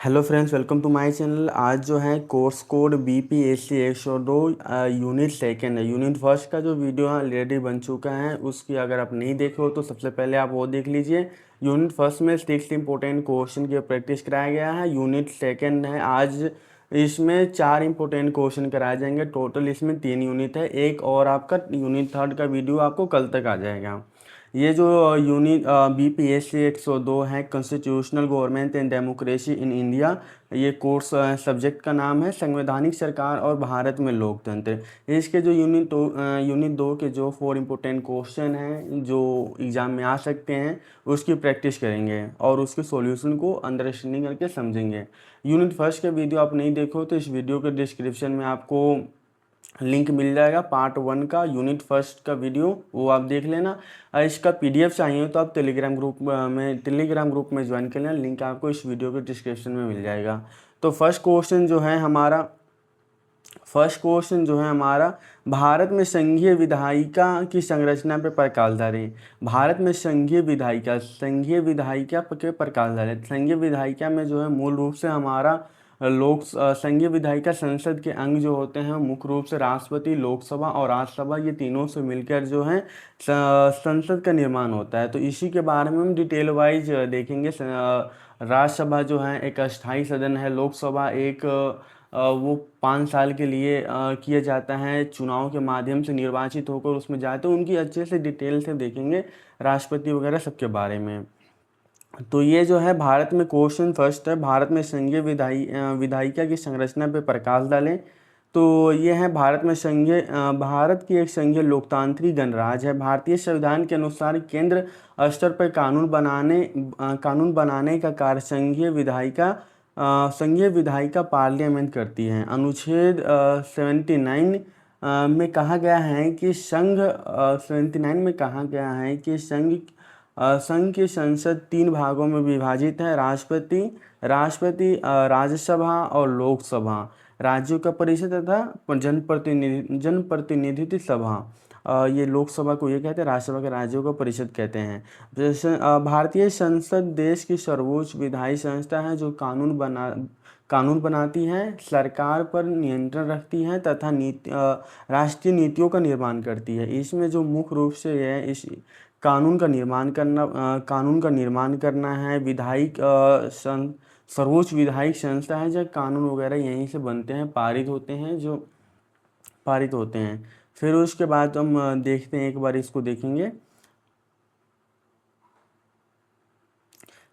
Hello friends, welcome to my channel. आज जो है course code BPSC 102 unit second है। यूनिट फर्स्ट का जो वीडियो है ऑलरेडी बन चुका है, उसकी अगर आप नहीं देखे हो तो सबसे पहले आप वो देख लीजिए। यूनिट फर्स्ट में 6 इंपॉर्टेंट क्वेश्चन की प्रैक्टिस कराया गया है। यूनिट सेकेंड है आज, इसमें 4 इंपॉर्टेंट क्वेश्चन कराए जाएंगे। टोटल इसमें 3 यूनिट है, एक और आपका यूनिट थर्ड का वीडियो आपको कल तक आ जाएगा। ये जो यूनिट BPSC 102 है, constitutional government and democracy in India, ये कोर्स सब्जेक्ट का नाम है संवैधानिक सरकार और भारत में लोकतंत्र। इसके जो यूनिट दो के जो 4 इंपॉर्टेंट क्वेश्चन हैं जो एग्ज़ाम में आ सकते हैं, उसकी प्रैक्टिस करेंगे और उसके सॉल्यूशन को अंडरस्टैंडिंग करके समझेंगे। यूनिट फर्स्ट का वीडियो आप नहीं देखो तो इस वीडियो के डिस्क्रिप्शन में आपको लिंक मिल जाएगा पार्ट 1 का, यूनिट फर्स्ट का वीडियो, वो आप देख लेना। इसका PDF चाहिए तो आप टेलीग्राम ग्रुप में ज्वाइन कर लेना, लिंक आपको इस वीडियो के डिस्क्रिप्शन में मिल जाएगा। तो फर्स्ट क्वेश्चन जो है हमारा भारत में संघीय विधायिका की संरचना पे प्रकाश डालें। भारत में संघीय विधायिका के प्रकाश डालें। संघीय विधायिका में जो है मूल रूप से हमारा संघीय विधायिका संसद के अंग जो होते हैं मुख्य रूप से राष्ट्रपति, लोकसभा और राज्यसभा, ये तीनों से मिलकर जो है संसद का निर्माण होता है। तो इसी के बारे में हम डिटेल वाइज देखेंगे। राज्यसभा जो है एक अस्थायी सदन है, लोकसभा एक वो 5 साल के लिए किया जाता है, चुनाव के माध्यम से निर्वाचित होकर उसमें जाते हैं। उनकी अच्छे से डिटेल से देखेंगे, राष्ट्रपति वगैरह सबके बारे में। तो ये जो है भारत में क्वेश्चन फर्स्ट है, भारत में संघीय विधायिका की संरचना पे प्रकाश डालें। तो ये है भारत की एक संघीय लोकतांत्रिक गणराज्य है। भारतीय संविधान के अनुसार केंद्र स्तर पर कानून बनाने का कार्य संघीय विधायिका पार्लियामेंट करती है। अनुच्छेद 79 में कहा गया है कि 79 में कहा गया है कि संघ की संसद 3 भागों में विभाजित है, राष्ट्रपति, राज्यसभा और लोकसभा, राज्यों का परिषद तथा जनप्रतिनिधित्व सभा। ये लोकसभा को ये कहते हैं, राज्यसभा के राज्यों का परिषद कहते हैं। जैसे भारतीय संसद देश की सर्वोच्च विधायी संस्था है जो कानून बनाती है, सरकार पर नियंत्रण रखती है तथा राष्ट्रीय नीतियों का निर्माण करती है। इसमें जो मुख्य रूप से है इस कानून का निर्माण करना है। सर्वोच्च विधायिक संस्था है, जब कानून वगैरह यहीं से बनते हैं, पारित होते हैं। फिर उसके बाद हम देखते हैं, एक बार इसको देखेंगे।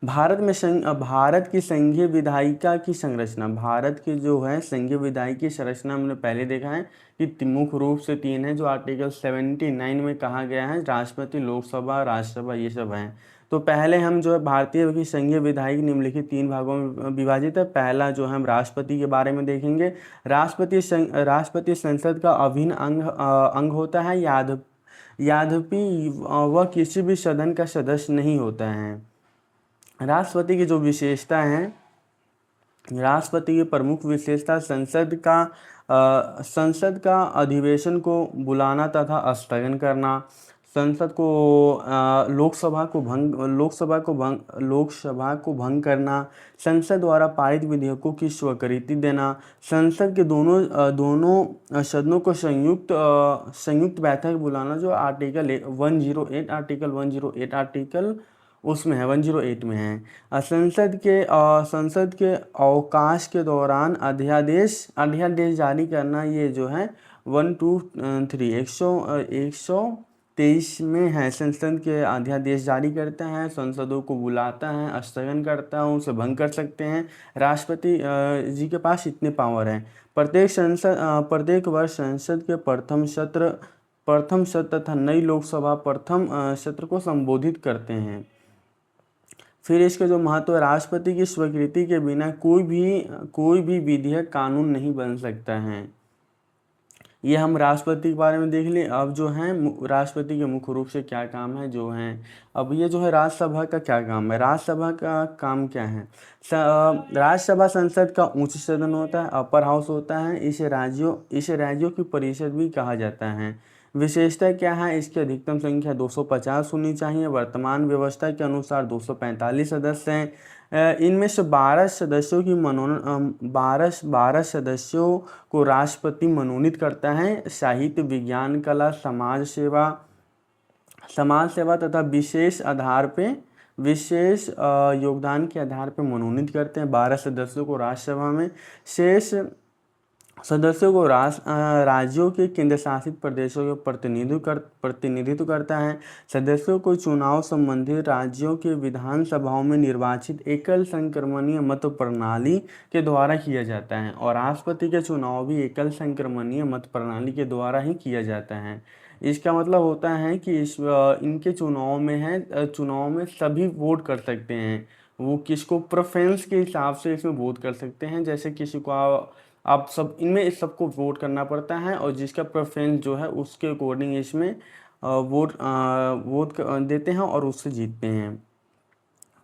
भारत की संघीय विधायिका की संरचना, भारत की जो है संघीय विधायिका की संरचना हमने पहले देखा है कि मुख्य रूप से 3 है, जो आर्टिकल 79 में कहा गया है, राष्ट्रपति, लोकसभा, राज्यसभा, ये सब हैं। तो पहले हम जो है भारतीय की संघीय विधायिका निम्नलिखित 3 भागों में विभाजित है। पहला जो है हम राष्ट्रपति के बारे में देखेंगे। राष्ट्रपति संसद का अभिन्न अंग होता है। यद्यपि वह किसी भी सदन का सदस्य नहीं होता है। राष्ट्रपति की जो विशेषता है, राष्ट्रपति की प्रमुख विशेषता संसद का अधिवेशन को बुलाना तथा स्थगन करना, संसद को लोकसभा को भंग करना, संसद द्वारा पारित विधेयकों की स्वीकृति देना, संसद के दोनों सदनों को संयुक्त बैठक बुलाना, जो आर्टिकल 108 आर्टिकल उसमें है, 108 में है। संसद के अवकाश के दौरान अध्यादेश जारी करना, ये जो है 123 में है। संसद के अध्यादेश जारी करता है, संसदों को बुलाता है, स्थगन करता है, उसे भंग कर सकते हैं। राष्ट्रपति जी के पास इतने पावर हैं। प्रत्येक वर्ष संसद के प्रथम सत्र तथा नई लोकसभा प्रथम सत्र को संबोधित करते हैं। फिर इसके जो महत्व है, राष्ट्रपति की स्वीकृति के बिना कोई भी विधेयक कानून नहीं बन सकता है। ये हम राष्ट्रपति के बारे में देख लें। अब जो है राष्ट्रपति के मुख्य रूप से क्या काम है जो है। अब ये जो है राज्यसभा का क्या काम है, राज्यसभा का काम क्या है। राज्यसभा संसद का उच्च सदन होता है, अपर हाउस होता है। इसे राज्यों की परिषद भी कहा जाता है। विशेषता क्या है, इसकी अधिकतम संख्या 250 होनी चाहिए। वर्तमान व्यवस्था के अनुसार 245 सदस्य हैं। इनमें से 12 सदस्यों की मनोनयन 12 सदस्यों को राष्ट्रपति मनोनीत करता है। साहित्य, विज्ञान, कला, समाज सेवा तथा विशेष योगदान के आधार पर मनोनीत करते हैं 12 सदस्यों को राज्यसभा में। शेष सदस्यों को राज्यों के केंद्र शासित प्रदेशों के प्रतिनिधित्व करता है। सदस्यों को चुनाव संबंधित राज्यों के विधानसभाओं में निर्वाचित एकल संक्रमणीय मत प्रणाली के द्वारा किया जाता है, और राष्ट्रपति के चुनाव भी एकल संक्रमणीय मत प्रणाली के द्वारा ही किया जाता है। इसका मतलब होता है कि इनके चुनाव में सभी वोट कर सकते हैं। वो किसको प्रेफरेंस के हिसाब से इसमें वोट कर सकते हैं। जैसे किसी को आप सब इनमें सबको वोट करना पड़ता है, और जिसका प्रेफरेंस जो है उसके अकॉर्डिंग इसमें वोट देते हैं और उससे जीतते हैं।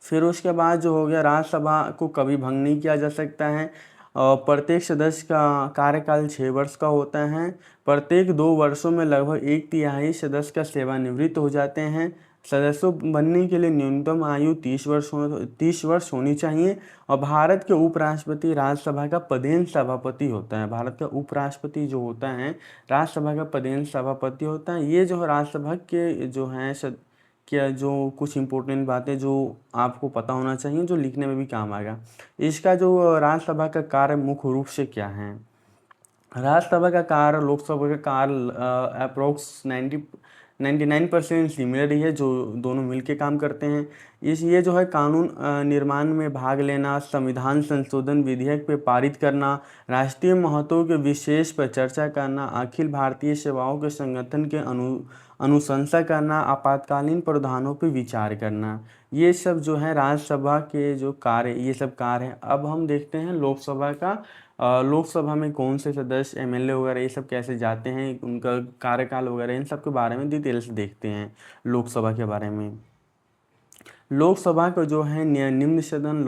फिर उसके बाद जो हो गया, राज्यसभा को कभी भंग नहीं किया जा सकता है। प्रत्येक सदस्य का कार्यकाल 6 वर्ष का होता है। प्रत्येक 2 वर्षों में लगभग 1/3 सदस्य का सेवानिवृत्त हो जाते हैं। सदस्यों बनने के लिए न्यूनतम आयु 30 वर्ष होनी चाहिए। और भारत के उपराष्ट्रपति राज्यसभा का पदेन सभापति होता है। भारत का उपराष्ट्रपति जो होता है राज्यसभा का पदेन सभापति होता है। ये जो राज्यसभा के जो हैं क्या जो कुछ इम्पोर्टेंट बातें जो आपको पता होना चाहिए, जो लिखने में भी काम आएगा। इसका जो राज्यसभा का कार्य मुख्य रूप से क्या है। राज्यसभा का कार्य लोकसभा का कार्य अप्रोक्स 99% सिमिलर ही है, जो दोनों मिलके काम करते हैं। ये जो है कानून निर्माण में भाग लेना, संविधान संशोधन विधेयक पे पारित करना, राष्ट्रीय महत्व के विशेष पर चर्चा करना, अखिल भारतीय सेवाओं के संगठन के अनुशंसा करना, आपातकालीन प्रावधानों पर विचार करना, ये सब जो है राज्यसभा के जो कार्य, ये सब कार्य हैं। अब हम देखते हैं लोकसभा का। लोकसभा में कौन से सदस्य, एमएलए वगैरह ये सब कैसे जाते हैं, उनका कार्यकाल वगैरह, इन सब के बारे में डिटेल से देखते हैं लोकसभा के बारे में। लोकसभा का जो है निम्न सदन,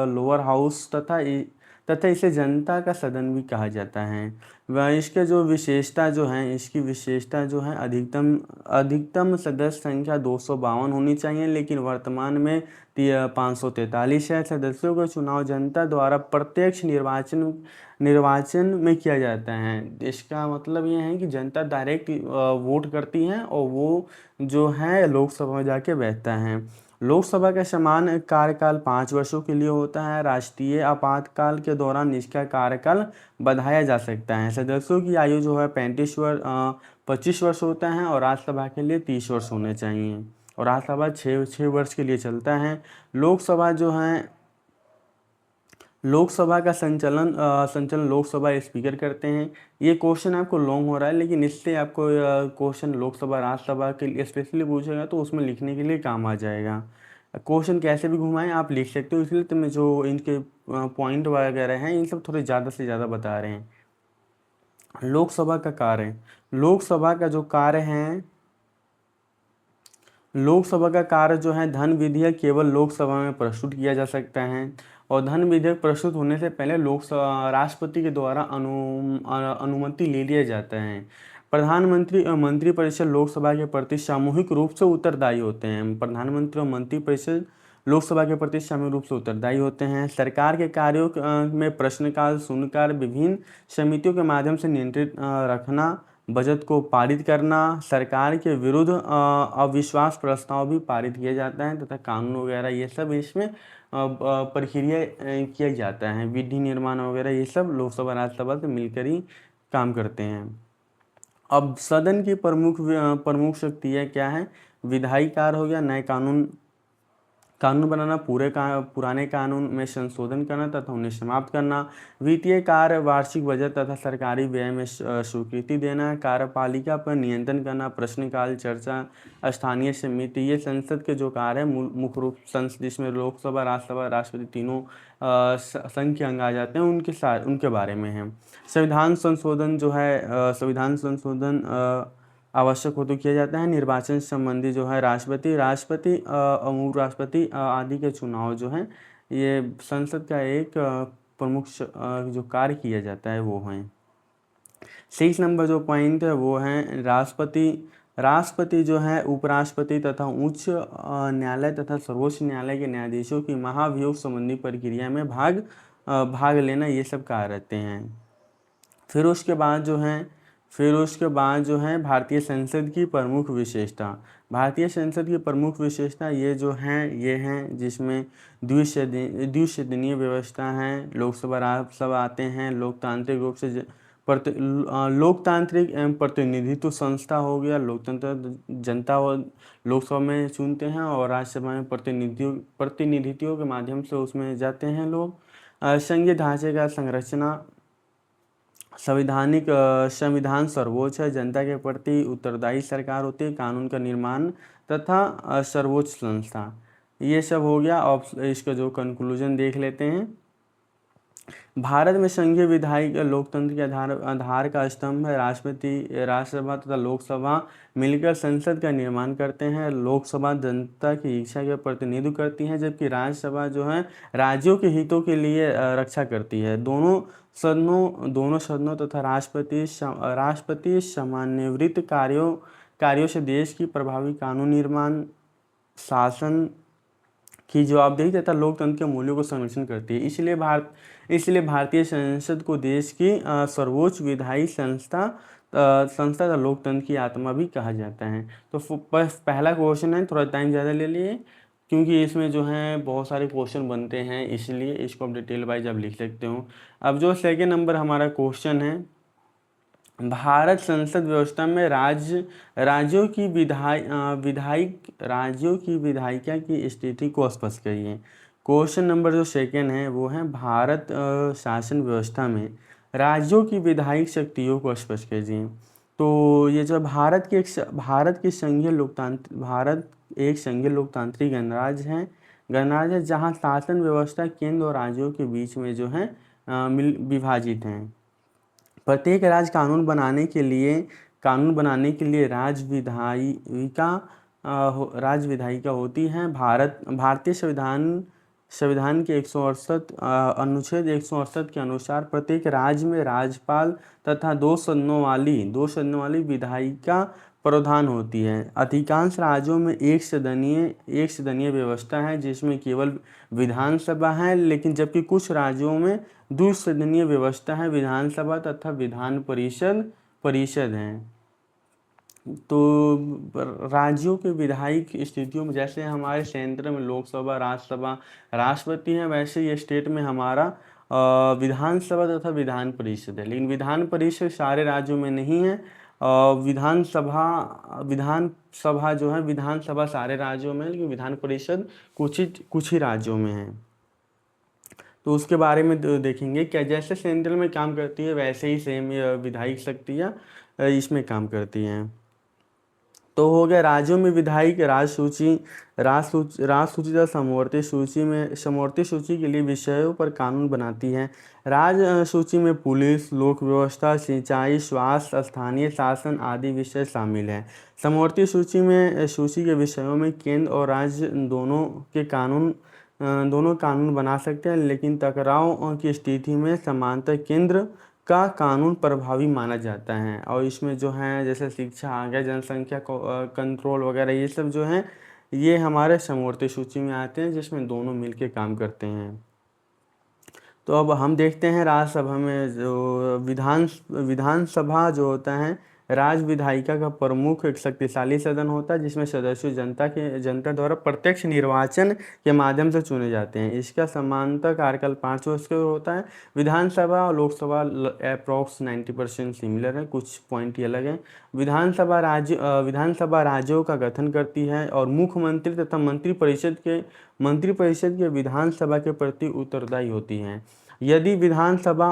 लोअर हाउस तथा इसे जनता का सदन भी कहा जाता है। वह इसके जो विशेषता जो है, इसकी विशेषता जो है अधिकतम सदस्य संख्या 252 होनी चाहिए, लेकिन वर्तमान में 543 है। सदस्यों का चुनाव जनता द्वारा प्रत्यक्ष निर्वाचन में किया जाता है। इसका मतलब ये है कि जनता डायरेक्ट वोट करती है और वो जो है लोकसभा में जाके बैठता है। लोकसभा का समान कार्यकाल 5 वर्षों के लिए होता है। राष्ट्रीय आपातकाल के दौरान इसका कार्यकाल बढ़ाया जा सकता है। सदस्यों की आयु जो है 25 वर्ष होता है, और राज्यसभा के लिए 30 वर्ष होने चाहिए, और राज्यसभा 6 वर्ष के लिए चलता है। लोकसभा का संचालन लोकसभा स्पीकर करते हैं। ये क्वेश्चन आपको लॉन्ग हो रहा है, लेकिन इससे आपको क्वेश्चन लोकसभा राज्यसभा के लिए स्पेशली पूछेगा तो उसमें लिखने के लिए काम आ जाएगा। क्वेश्चन कैसे भी घुमाएं आप लिख सकते हो, इसलिए तो मैं जो इनके पॉइंट वगैरह हैं इन सब थोड़े ज़्यादा से ज़्यादा बता रहे हैं। लोकसभा का कार्य, लोकसभा का जो कार्य है, लोकसभा का कार्य जो है, धन विधेयक केवल लोकसभा में प्रस्तुत किया जा सकता है, और धन विधेयक प्रस्तुत होने से पहले राष्ट्रपति के द्वारा अनुमति ले लिया जाता है। प्रधानमंत्री और मंत्रिपरिषद लोकसभा के प्रति सामूहिक रूप से उत्तरदायी होते हैं। प्रधानमंत्री और मंत्रिपरिषद लोकसभा के प्रति सामूहिक रूप से उत्तरदायी होते हैं। सरकार के कार्यों में प्रश्नकाल, शून्यकाल, विभिन्न समितियों के माध्यम से नियंत्रित रखना, बजट को पारित करना, सरकार के विरुद्ध अविश्वास प्रस्ताव भी पारित किया जाता है, तथा कानून वगैरह ये सब इसमें प्रक्रिया किया जाता है। विधि निर्माण वगैरह ये सब लोकसभा राज्यसभा से मिलकर ही काम करते हैं। अब सदन की प्रमुख शक्तियाँ क्या है। विधायी कार्य हो गया, नए कानून बनाना, पुराने कानून में संशोधन करना तथा उन्हें समाप्त करना। वित्तीय कार्य, वार्षिक बजट तथा सरकारी व्यय में स्वीकृति देना। कार्यपालिका पर नियंत्रण करना, प्रश्नकाल, चर्चा, स्थानीय समिति, ये संसद के जो कार्य है मुख्य रूप संसद, जिसमें लोकसभा, राज्यसभा, राष्ट्रपति तीनों संघ के अंग आ जाते हैं, उनके बारे में है। संविधान संशोधन जो है, संविधान संशोधन आवश्यक हो तो किया जाता है। निर्वाचन संबंधी जो है, राष्ट्रपति उप राष्ट्रपति आदि के चुनाव जो हैं, ये संसद का एक प्रमुख जो कार्य किया जाता है वो हैं। 6 नंबर जो पॉइंट है वो है, राष्ट्रपति राष्ट्रपति जो है उपराष्ट्रपति तथा उच्च न्यायालय तथा सर्वोच्च न्यायालय के न्यायाधीशों की महाभियोग संबंधी प्रक्रिया में भाग लेना, ये सब कार्य रहते हैं। फिर उसके बाद जो है भारतीय संसद की प्रमुख विशेषता। भारतीय संसद की प्रमुख विशेषता ये हैं जिसमें द्विसदनीय व्यवस्था है, लोकसभा राज्यसभा आते हैं, लोकतांत्रिक रूप से लोकतांत्रिक एवं प्रतिनिधित्व संस्था हो गया, लोकतंत्र जनता लोकसभा में चुनते हैं और राज्यसभा में प्रतिनिधित्व के माध्यम से उसमें जाते हैं लोग। संघीय ढांचे का संरचना, संविधान सर्वोच्च है, जनता के प्रति उत्तरदायी सरकार होती है, कानून का निर्माण तथा सर्वोच्च संस्था। ये सब हो गया। और इसका जो कंक्लूजन देख लेते हैं। भारत में संघीय विधायी लोकतंत्र के आधार का स्तंभ है। राष्ट्रपति, राज्यसभा तथा लोकसभा मिलकर संसद का निर्माण करते हैं। लोकसभा जनता की इच्छा का प्रतिनिधित्व करती है, जबकि राज्यसभा जो है राज्यों के हितों के लिए रक्षा करती है। दोनों सदनों तथा राष्ट्रपति समन्वित कार्यों से देश की प्रभावी कानून निर्माण, शासन की जवाबदेही तथा लोकतंत्र के मूल्यों को संरक्षण करती है। इसलिए भारतीय संसद को देश की सर्वोच्च विधायी संस्था तथा लोकतंत्र की आत्मा भी कहा जाता है। तो पहला क्वेश्चन है, थोड़ा टाइम ज़्यादा ले लिए क्योंकि इसमें जो है बहुत सारे क्वेश्चन बनते हैं, इसलिए इसको आप डिटेल वाइज आप लिख सकते हो। अब जो सेकेंड नंबर हमारा क्वेश्चन है, भारत संसद व्यवस्था में राज्यों की विधायिका की स्थिति को स्पष्ट करिए। क्वेश्चन नंबर जो सेकेंड है वो है, भारत शासन व्यवस्था में राज्यों की विधायिक शक्तियों को स्पष्ट कीजिए। तो ये जो भारत एक संघीय लोकतांत्रिक गणराज्य है जहाँ शासन व्यवस्था केंद्र और राज्यों के बीच में जो है विभाजित है। प्रत्येक राज्य कानून बनाने के लिए राज्य विधायिका होती है। भारतीय संविधान के 168 अनुच्छेद 168 के अनुसार प्रत्येक राज्य में राज्यपाल तथा दो सदनों वाली विधायिका प्रावधान होती है। अधिकांश राज्यों में एक सदनीय व्यवस्था है जिसमें केवल विधानसभा है, लेकिन जबकि कुछ राज्यों में द्विसदनीय व्यवस्था है, विधानसभा तथा विधान परिषद है। तो राज्यों के विधायिक स्थितियों में जैसे हमारे सेंटर में लोकसभा, राज्यसभा, राष्ट्रपति है, वैसे ये स्टेट में हमारा विधानसभा तथा विधान परिषद है। लेकिन विधान परिषद सारे राज्यों में नहीं है। विधानसभा जो है विधानसभा सारे राज्यों में है, लेकिन विधान परिषद कुछ ही राज्यों में है। तो उसके बारे में देखेंगे क्या जैसे सेंट्रल में काम करती है वैसे ही सेम विधायिक शक्तियाँ इसमें काम करती हैं। तो हो गया राज्यों में विधायिक राजसूची तथा समवर्ती सूची के लिए विषयों पर कानून बनाती है। राज्य सूची में पुलिस, लोक व्यवस्था, सिंचाई, स्वास्थ्य, स्थानीय शासन आदि विषय शामिल हैं। समवर्ती सूची के विषयों में केंद्र और राज्य दोनों कानून बना सकते हैं, लेकिन टकराव की स्थिति में समांतर केंद्र का कानून प्रभावी माना जाता है। और इसमें जो है जैसे शिक्षा आ गया, जनसंख्या कंट्रोल वगैरह, ये सब जो है ये हमारे समवर्ती सूची में आते हैं, जिसमें दोनों मिलके काम करते हैं। तो अब हम देखते हैं राज्यसभा में जो विधानसभा जो होता है, राज्य विधायिका का प्रमुख एक शक्तिशाली सदन होता है, जिसमें सदस्य जनता द्वारा प्रत्यक्ष निर्वाचन के माध्यम से चुने जाते हैं। इसका समानता कार्यकाल 5 वर्ष का होता है। विधानसभा और लोकसभा अप्रॉक्स 90% सिमिलर है, कुछ पॉइंट ही अलग हैं। विधानसभा राज्यों का गठन करती है और मुख्यमंत्री तथा मंत्रिपरिषद के विधानसभा के प्रति उत्तरदायी होती हैं। यदि विधानसभा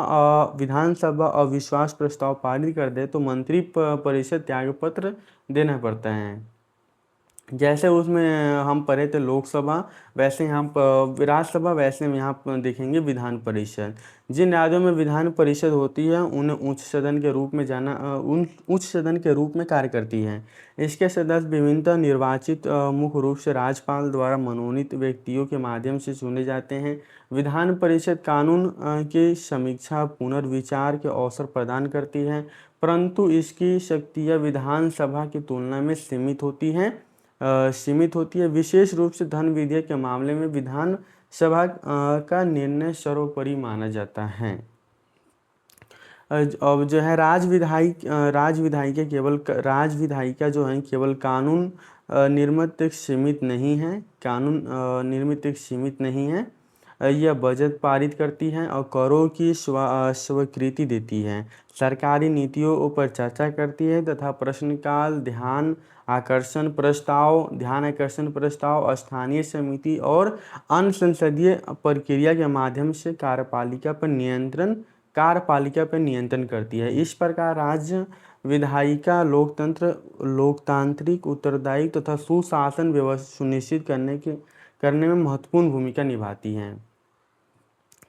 अविश्वास प्रस्ताव पारित कर दे तो मंत्री परिषद त्यागपत्र देना पड़ता है। जैसे उसमें हम पढ़े थे लोकसभा, वैसे यहाँ राज्यसभा, वैसे हम यहाँ देखेंगे विधान परिषद। जिन राज्यों में विधान परिषद होती है उन्हें उच्च सदन के रूप में उन उच्च सदन के रूप में कार्य करती है। इसके सदस्य विभिन्नतः निर्वाचित मुख्य रूप से राज्यपाल द्वारा मनोनीत व्यक्तियों के माध्यम से चुने जाते हैं। विधान परिषद कानून की समीक्षा पुनर्विचार के अवसर प्रदान करती है, परंतु इसकी शक्तियाँ विधानसभा की तुलना में सीमित होती है। विशेष रूप से धन विधेयक के मामले में विधान सभा का निर्णय सर्वोपरि माना जाता है। अब जो है राज विधायिका जो है केवल कानून निर्मित तक सीमित नहीं है, यह बजट पारित करती है और करों की स्वीकृति देती है, सरकारी नीतियों पर चर्चा करती है तथा प्रश्नकाल, ध्यान आकर्षण प्रस्ताव, स्थानीय समिति और अन्य संसदीय प्रक्रिया के माध्यम से कार्यपालिका पर नियंत्रण करती है। इस प्रकार राज्य विधायिका लोकतांत्रिक उत्तरदायी तथा सुशासन व्यवस्था सुनिश्चित करने में महत्वपूर्ण भूमिका निभाती हैं।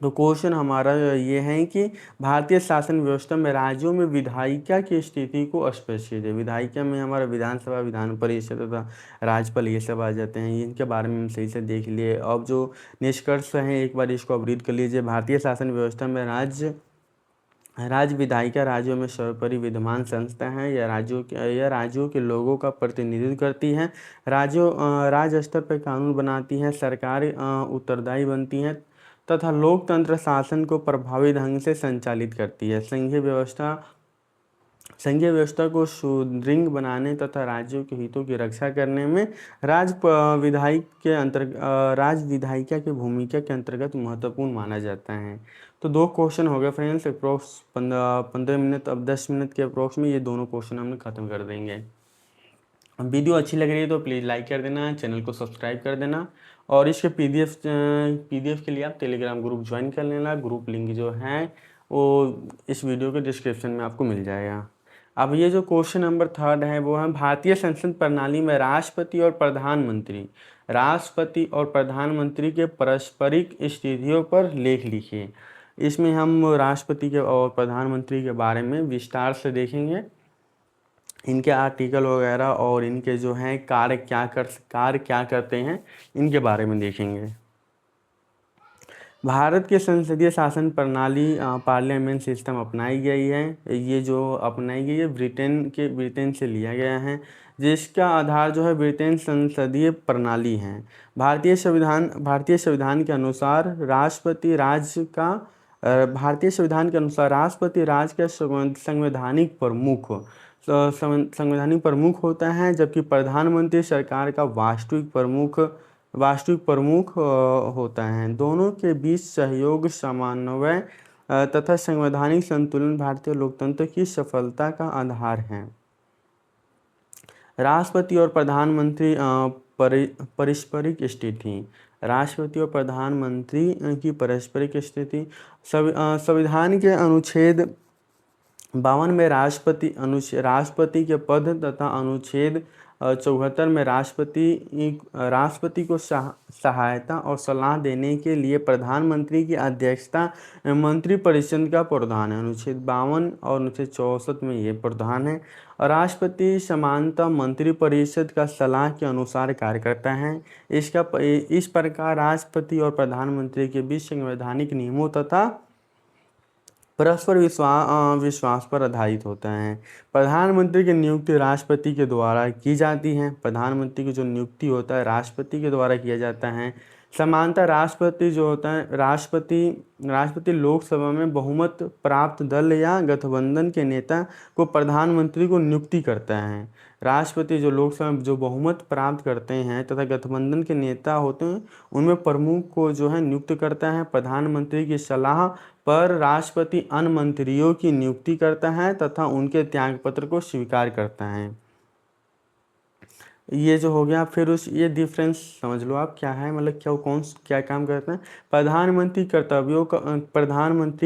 तो क्वेश्चन हमारा ये है कि भारतीय शासन व्यवस्था में राज्यों में विधायिका की स्थिति को स्पष्ट कीजिए। विधायिका में हमारा विधानसभा, विधान परिषद तथा राज्यपाल ये सब आ जाते हैं। इनके बारे में हम सही से देख लिए। अब जो निष्कर्ष है एक बार इसको अब रीड कर लीजिए। भारतीय शासन व्यवस्था में राज्य विधायिका राज्यों में सर्वोपरि विद्यमान संस्था है। यह राज्यों के लोगों का प्रतिनिधित्व करती है। राज्य स्तर पर कानून बनाती है, सरकार उत्तरदायी बनती है तथा लोकतंत्र शासन को प्रभावी ढंग से संचालित करती है। संघीय व्यवस्था को सुदृढ़ बनाने तथा राज्यों के हितों की रक्षा करने में राज्य विधायिका की भूमिका के अंतर्गत महत्वपूर्ण माना जाता है। तो 2 क्वेश्चन हो गए फ्रेंड्स, अप्रोक्स 15 मिनट, अब 10 मिनट के अप्रोक्स में ये दोनों क्वेश्चन हमने खत्म कर देंगे। वीडियो अच्छी लग रही है तो प्लीज़ लाइक कर देना, चैनल को सब्सक्राइब कर देना और इसके पीडीएफ के लिए आप टेलीग्राम ग्रुप ज्वाइन कर लेना। ग्रुप लिंक जो है वो इस वीडियो के डिस्क्रिप्शन में आपको मिल जाएगा। अब ये जो क्वेश्चन नंबर 3 है वो है भारतीय संसद प्रणाली में राष्ट्रपति और प्रधानमंत्री के पारस्परिक स्थितियों पर लेख लिखिए। इसमें हम राष्ट्रपति के और प्रधानमंत्री के बारे में विस्तार से देखेंगे, इनके आर्टिकल वगैरह और इनके जो हैं कार्य क्या करते हैं इनके बारे में देखेंगे। भारत के संसदीय शासन प्रणाली पार्लियामेंट सिस्टम अपनाई गई है। ये जो अपनाई गई है ब्रिटेन से लिया गया है, जिसका आधार जो है ब्रिटेन संसदीय प्रणाली है। भारतीय संविधान के अनुसार राष्ट्रपति राज्य का संवैधानिक प्रमुख होता है, जबकि प्रधानमंत्री सरकार का वास्तविक प्रमुख होता है। दोनों के बीच सहयोग, समन्वय तथा संवैधानिक संतुलन भारतीय लोकतंत्र की सफलता का आधार है। राष्ट्रपति और प्रधानमंत्री पारस्परिक स्थिति। राष्ट्रपति और प्रधानमंत्री की पारस्परिक स्थिति संविधान के अनुच्छेद 52 में राष्ट्रपति के पद तथा अनुच्छेद 74 में राष्ट्रपति को सहायता और सलाह देने के लिए प्रधानमंत्री की अध्यक्षता मंत्रिपरिषद का प्रावधान है। अनुच्छेद 52 और अनुच्छेद 64 में ये प्रावधान है। और राष्ट्रपति सामान्यतः मंत्रिपरिषद का सलाह के अनुसार कार्य करता है। इस प्रकार राष्ट्रपति और प्रधानमंत्री के बीच संवैधानिक नियमों तथा परस्पर विश्वास पर आधारित होता है। प्रधानमंत्री की नियुक्ति राष्ट्रपति के द्वारा की जाती है। प्रधानमंत्री की जो नियुक्ति होता है राष्ट्रपति के द्वारा किया जाता है। समानता राष्ट्रपति जो होता है राष्ट्रपति लोकसभा में बहुमत प्राप्त दल या गठबंधन के नेता को प्रधानमंत्री को नियुक्ति करता है। राष्ट्रपति जो लोकसभा में जो बहुमत प्राप्त करते हैं तथा गठबंधन के नेता होते हैं उनमें प्रमुख को जो है नियुक्त करता है। प्रधानमंत्री की सलाह पर राष्ट्रपति अन्य मंत्रियों की नियुक्ति करता है तथा उनके त्यागपत्र को स्वीकार करता है। ये जो हो गया। फिर उस ये डिफरेंस समझ लो आप क्या है, मतलब क्या क्या काम करते हैं। प्रधानमंत्री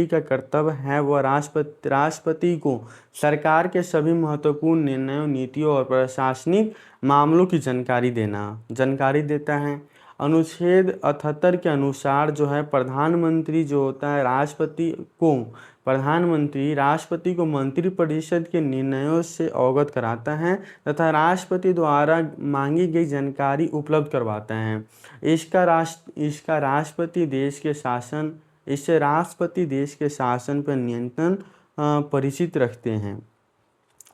का कर्तव्य है वह राष्ट्रपति को सरकार के सभी महत्वपूर्ण निर्णयों, नीतियों और प्रशासनिक मामलों की जानकारी देता है। अनुच्छेद 78 के अनुसार जो है प्रधानमंत्री जो होता है राष्ट्रपति को मंत्रिपरिषद के निर्णयों से अवगत कराता है तथा राष्ट्रपति द्वारा मांगी गई जानकारी उपलब्ध करवाता है। इसका राष्ट्रपति देश के शासन पर नियंत्रण परिचित रखते हैं।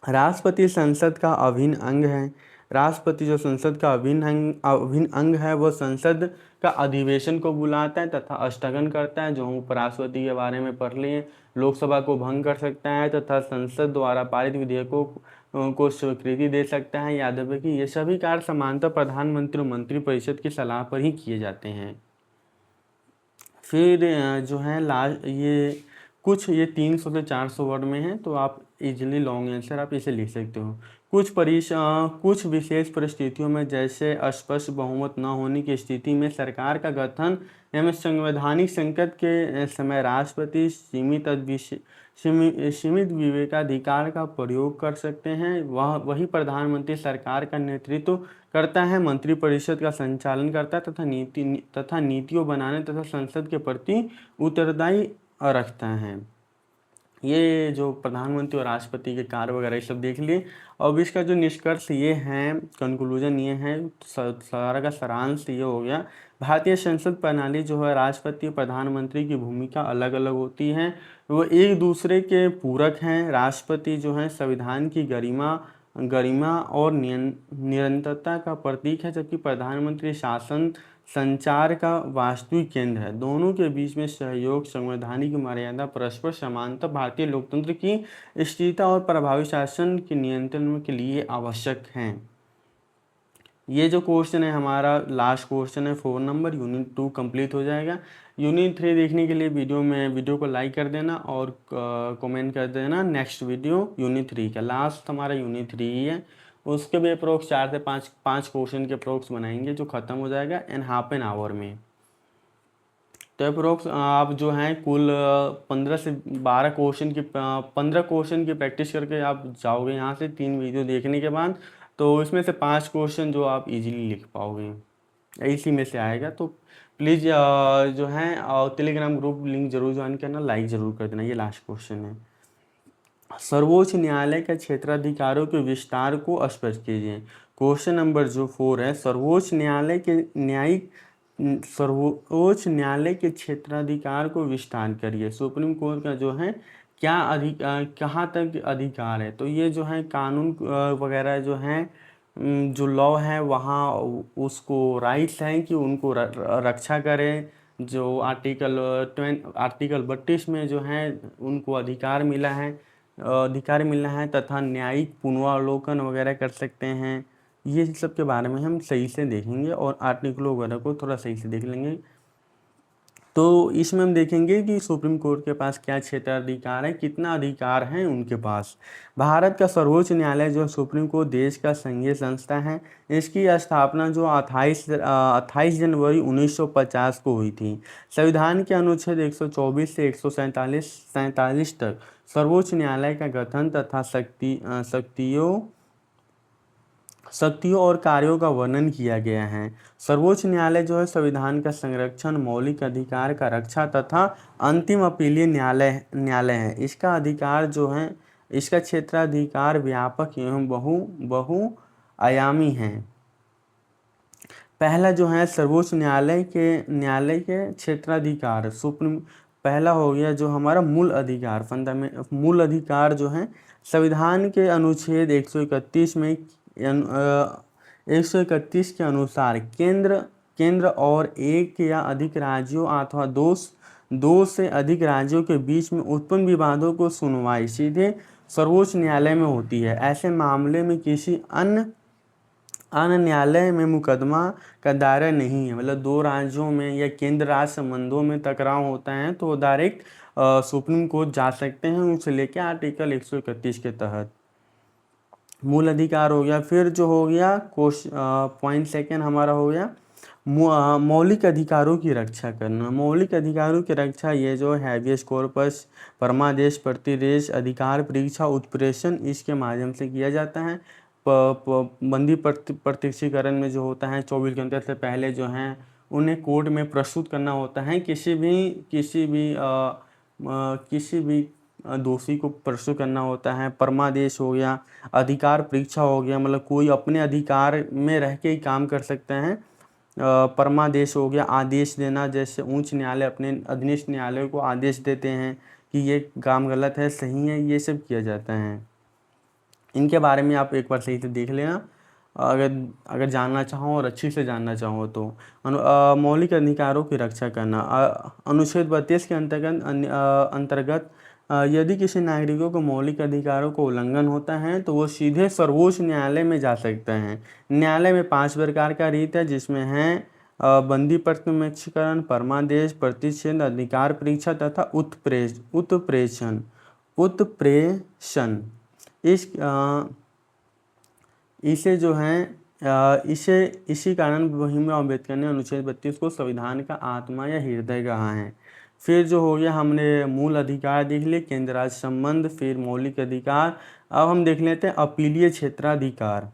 राष्ट्रपति संसद का अभिन्न अंग है। राष्ट्रपति जो संसद का अभिन्न अंग है, वह संसद का अधिवेशन को बुलाता है तथा स्थगन करता है, जो हम उपराष्ट्रपति के बारे में पढ़ लिए। लोकसभा को भंग कर सकता है तथा संसद द्वारा पारित विधेयकों को स्वीकृति दे सकता है। याद रखें कि ये सभी कार्य समानतः प्रधानमंत्री और मंत्रिपरिषद की सलाह पर ही किए जाते हैं। फिर जो है ये 300 से 400 वर्ड में है, तो आप इजीली लॉन्ग आंसर आप इसे लिख सकते हो। कुछ विशेष परिस्थितियों में, जैसे स्पष्ट बहुमत न होने की स्थिति में, सरकार का गठन एवं संवैधानिक संकट के समय राष्ट्रपति सीमित विवेकाधिकार का प्रयोग कर सकते हैं। वही प्रधानमंत्री सरकार का नेतृत्व करता है, मंत्रिपरिषद का संचालन करता है तथा नीतियों बनाने तथा संसद के प्रति उत्तरदायी रखता है। ये जो प्रधानमंत्री और राष्ट्रपति के कार्य वगैरह ये सब देख लिए। अब इसका जो निष्कर्ष ये है, कंक्लूजन ये है, सारा का सारांश ये हो गया। भारतीय संसद प्रणाली जो है, राष्ट्रपति प्रधानमंत्री की भूमिका अलग अलग होती है, वो एक दूसरे के पूरक हैं। राष्ट्रपति जो है संविधान की गरिमा और निरंतरता का प्रतीक है, जबकि प्रधानमंत्री शासन संचार का वास्तविक केंद्र है। दोनों के बीच में सहयोग, संवैधानिक मर्यादा, परस्पर समानता भारतीय लोकतंत्र की स्थिरता और प्रभावी शासन के नियंत्रण के लिए आवश्यक हैं। ये जो क्वेश्चन है हमारा लास्ट क्वेश्चन है 4 नंबर। यूनिट 2 कंप्लीट हो जाएगा। यूनिट 3 देखने के लिए वीडियो को लाइक कर देना और कमेंट कर देना नेक्स्ट वीडियो यूनिट 3 का। लास्ट हमारा यूनिट 3 ही है, उसके भी अप्रोक्स 4 से 5 क्वेश्चन के अप्रोक्स बनाएंगे, जो ख़त्म हो जाएगा हाफ एन आवर में। तो अप्रोक्स आप जो हैं कुल 15 से 12 क्वेश्चन की 15 क्वेश्चन की प्रैक्टिस करके आप जाओगे यहाँ से 3 वीडियो देखने के बाद। तो इसमें से 5 क्वेश्चन जो आप इजीली लिख पाओगे, इसी में से आएगा। तो प्लीज़ जो है टेलीग्राम ग्रुप लिंक जरूर ज्वाइन करना, लाइक ज़रूर कर देना। ये लास्ट क्वेश्चन है। सर्वोच्च न्यायालय के क्षेत्राधिकारों के विस्तार को स्पष्ट कीजिए। क्वेश्चन नंबर जो 4 है, सर्वोच्च न्यायालय के क्षेत्राधिकार को विस्तार करिए। सुप्रीम कोर्ट का जो है कहाँ तक अधिकार है। तो ये जो है कानून वगैरह जो है, जो लॉ है वहाँ उसको राइट्स हैं कि उनको रक्षा करें। जो आर्टिकल 32 में जो है उनको अधिकार मिला है तथा न्यायिक पुनरावलोकन वगैरह कर सकते हैं। ये सब के बारे में हम सही से देखेंगे और आर्टिकल वगैरह को थोड़ा सही से देख लेंगे। तो इसमें हम देखेंगे कि सुप्रीम कोर्ट के पास क्या क्षेत्राधिकार है, कितना अधिकार है उनके पास। भारत का सर्वोच्च न्यायालय जो सुप्रीम कोर्ट देश का संघीय संस्था है। इसकी स्थापना जो 28 जनवरी 1950 को हुई थी। संविधान के अनुच्छेद 124 से 147 तक सर्वोच्च न्यायालय का गठन तथा शक्तियों और कार्यों का वर्णन किया गया है। सर्वोच्च न्यायालय जो है संविधान का संरक्षण, मौलिक अधिकार का रक्षा तथा अंतिम अपीलीय न्यायालय है। इसका क्षेत्राधिकार व्यापक एवं बहुआयामी है। पहला जो है सर्वोच्च न्यायालय के क्षेत्राधिकार पहला हो गया जो हमारा मूल अधिकार जो है संविधान के अनुच्छेद 131 के अनुसार केंद्र और एक या अधिक राज्यों अथवा दो से अधिक राज्यों के बीच में उत्पन्न विवादों को सुनवाई सीधे सर्वोच्च न्यायालय में होती है। ऐसे मामले में किसी अन्य न्यायालय में मुकदमा का दायरा नहीं है। मतलब 2 राज्यों में या केंद्र राज्य संबंधों में टकराव होता है तो डायरेक्ट सुप्रीम कोर्ट जा सकते हैं, उसे लेके आर्टिकल 131 के तहत। मूल अधिकार हो गया। फिर जो हो गया पॉइंट सेकेंड हमारा हो गया मौलिक अधिकारों की रक्षा करना। मौलिक अधिकारों की रक्षा ये जो हैबियस कॉर्पस, परमादेश, प्रतिदेश, अधिकार परीक्षा, उत्प्रेषण, इसके माध्यम से किया जाता है। बंदी प्रत्यक्षीकरण में जो होता है 24 घंटे से पहले जो है उन्हें कोर्ट में प्रस्तुत करना होता है। किसी भी दोषी को प्रस्तुत करना होता है। परमादेश हो गया, अधिकार परीक्षा हो गया, मतलब कोई अपने अधिकार में रह के ही काम कर सकते हैं। परमादेश हो गया, आदेश देना, जैसे उच्च न्यायालय अपने अधीनस्थ न्यायालय को आदेश देते हैं कि ये काम गलत है, सही है, ये सब किया जाता है। इनके बारे में आप एक बार सही से देख लेना अगर जानना चाहो और अच्छी से जानना चाहो तो। मौलिक अधिकारों की रक्षा करना, अनुच्छेद 32 के अंतर्गत यदि किसी नागरिकों को मौलिक अधिकारों को उल्लंघन होता है तो वो सीधे सर्वोच्च न्यायालय में जा सकते हैं। न्यायालय में 5 प्रकार का रीत है, जिसमें है बंदी प्रत्यक्षीकरण, परमादेश, प्रतिषेध, अधिकार परीक्षा तथा उत्प्रेषण। इसे जो है इसी कारण भीमराव अम्बेडकर ने अनुच्छेद 32 को संविधान का आत्मा या हृदय कहा है। फिर जो हो गया हमने मूल अधिकार देख लिए, केंद्र राज्य संबंध, फिर मौलिक अधिकार। अब हम देख लेते हैं अपीलीय क्षेत्राधिकार।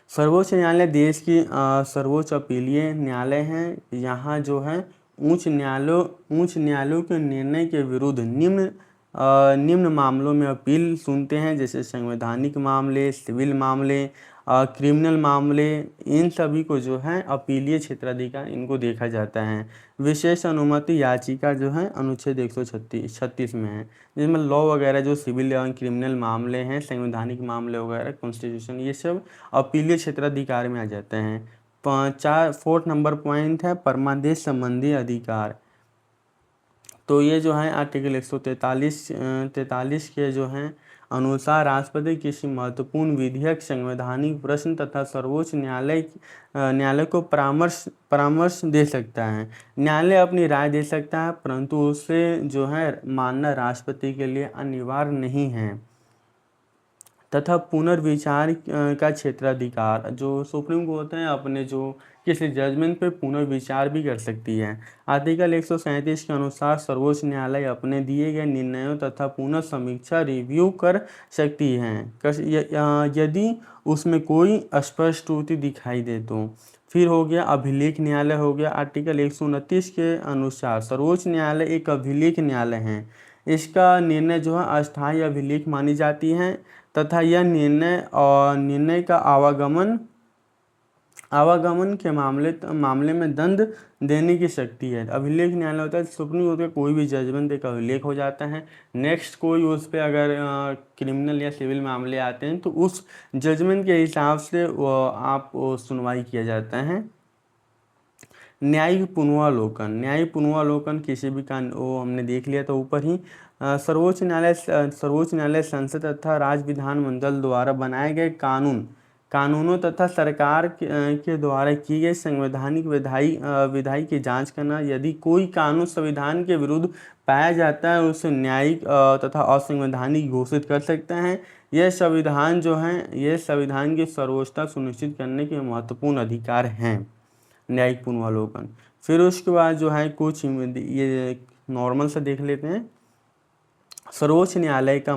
सर्वोच्च न्यायालय देश की सर्वोच्च अपीलीय न्यायालय है। यहाँ जो है उच्च न्यायालयों के निर्णय के विरुद्ध निम्न मामलों में अपील सुनते हैं, जैसे संवैधानिक मामले, सिविल मामले, क्रिमिनल मामले। इन सभी को जो है अपीलीय क्षेत्राधिकार इनको देखा जाता है। विशेष अनुमति याचिका जो है अनुच्छेद 136 में है, जिसमें लॉ वगैरह जो सिविल या क्रिमिनल मामले हैं, संवैधानिक मामले वगैरह, कॉन्स्टिट्यूशन, ये सब अपीलीय क्षेत्राधिकार में आ जाते हैं। 4 नंबर पॉइंट है परमादेश संबंधी अधिकार। तो ये जो है आर्टिकल 143 के जो हैं अनुसार राष्ट्रपति किसी महत्वपूर्ण विधेयक, संवैधानिक प्रश्न तथा सर्वोच्च न्यायालय को परामर्श दे सकता है। न्यायालय अपनी राय दे सकता है, परंतु उसे जो है मानना राष्ट्रपति के लिए अनिवार्य नहीं है। तथा पुनर्विचार का क्षेत्राधिकार, जो सुप्रीम कोर्ट है अपने जो किसी जजमेंट पे पुनर्विचार भी कर सकती है। आर्टिकल 137 के अनुसार सर्वोच्च न्यायालय अपने दिए गए निर्णयों तथा पुनः समीक्षा रिव्यू कर सकती है यदि उसमें कोई स्पष्ट त्रुटि दिखाई दे तो। फिर हो गया अभिलेख न्यायालय हो गया। आर्टिकल 129 के अनुसार सर्वोच्च न्यायालय एक अभिलेख न्यायालय है। इसका निर्णय जो है अस्थायी अभिलेख मानी जाती है तथा यह निर्णय का आवागमन के मामले में दंड देने की शक्ति है। अभिलेख न्यायालय होता है सुप्रीम कोर्ट का कोई भी जजमेंट एक अभिलेख हो जाता है। नेक्स्ट कोई उस पर अगर क्रिमिनल या सिविल मामले आते हैं तो उस जजमेंट के हिसाब से आप सुनवाई किया जाता है। न्यायिक पुनर्वालोकन किसी भी वो हमने देख लिया था ऊपर ही। सर्वोच्च न्यायालय संसद तथा राज्य विधानमंडल द्वारा बनाए गए कानूनों तथा सरकार के द्वारा की गई संवैधानिक विधायी की जांच करना। यदि कोई कानून संविधान के विरुद्ध पाया जाता है उसे न्यायिक तथा असंवैधानिक घोषित कर सकते हैं। यह संविधान की सर्वोच्चता सुनिश्चित करने के महत्वपूर्ण अधिकार हैं। न्यायिक पुनर्वालोकन। फिर उसके बाद जो है कुछ ये नॉर्मल से देख लेते हैं। सर्वोच्च न्यायालय का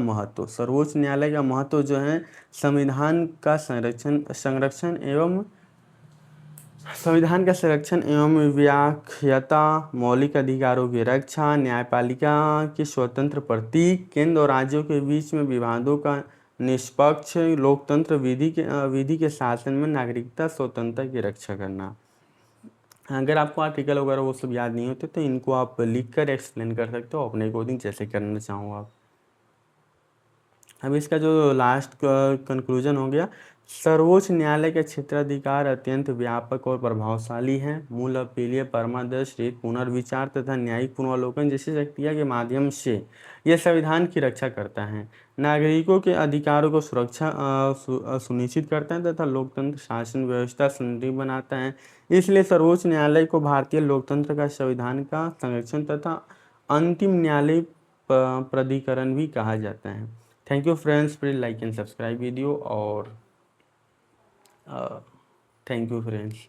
महत्व जो है संविधान का संरक्षण एवं व्याख्याता, मौलिक अधिकारों की रक्षा, न्यायपालिका की स्वतंत्र प्रतीक, केंद्र और राज्यों के बीच में विवादों का निष्पक्ष लोकतंत्र, विधि के शासन में नागरिकता स्वतंत्रता की रक्षा करना। अगर आपको आर्टिकल वगैरह वो सब याद नहीं होते तो इनको आप लिख कर एक्सप्लेन कर सकते हो अपने अकॉर्डिंग, जैसे करना चाहो आप। अब इसका जो लास्ट कंक्लूजन हो गया, सर्वोच्च न्यायालय के क्षेत्राधिकार अत्यंत व्यापक और प्रभावशाली हैं। मूल अपीलीय, परमादेश, रीत, पुनर्विचार तथा न्यायिक पुनर्वालोकन जैसी शक्तियाँ के माध्यम से यह संविधान की रक्षा करता है, नागरिकों के अधिकारों को सुरक्षा सुनिश्चित करता है तथा लोकतंत्र शासन व्यवस्था सुदृढ़ बनाता है। इसलिए सर्वोच्च न्यायालय को भारतीय लोकतंत्र का संविधान का संरक्षण तथा अंतिम न्यायालय प्राधिकरण भी कहा जाता है। Thank you friends, please like and subscribe video और थैंक यू फ्रेंड्स।